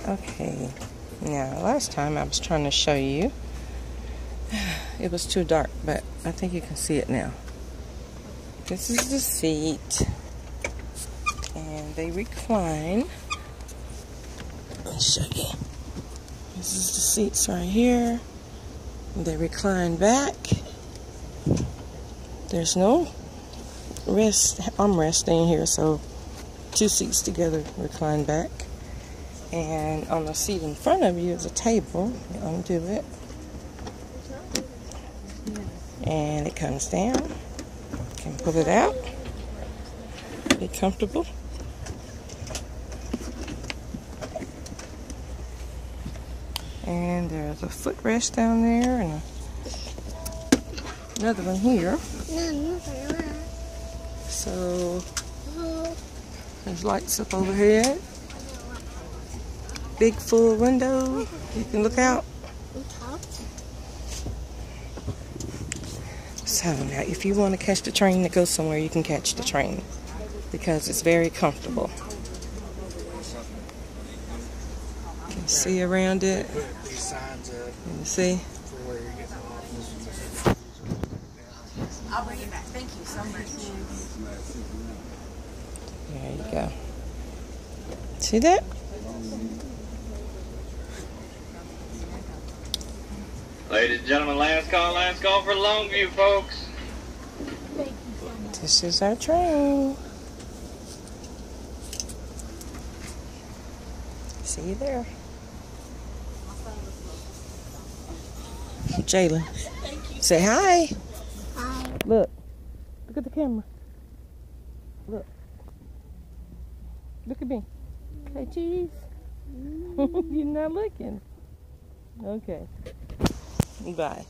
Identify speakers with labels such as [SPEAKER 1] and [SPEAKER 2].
[SPEAKER 1] Okay, now last time I was trying to show you, it was too dark, but I think you can see it now. This is the seat, and they recline. Let me show you. This is the seats right here. They recline back. There's no armrest in here, so two seats together recline back. And on the seat in front of you is a table. You undo it, and it comes down. You can pull it out. Be comfortable. And there's a footrest down there, and another one here. So there's lights up overhead. Big full window. You can look out. So now, if you want to catch the train that goes somewhere, you can catch the train because it's very comfortable. You can see around it. You see?
[SPEAKER 2] I'll bring it back. Thank you so much.
[SPEAKER 1] There you go. See that?
[SPEAKER 3] Ladies and gentlemen, last call for Longview, folks.
[SPEAKER 1] This is our train. See you there. Jalen, say hi.
[SPEAKER 4] Hi.
[SPEAKER 1] Look at the camera. Look at me. Say cheese. You're not looking. Okay. Bye.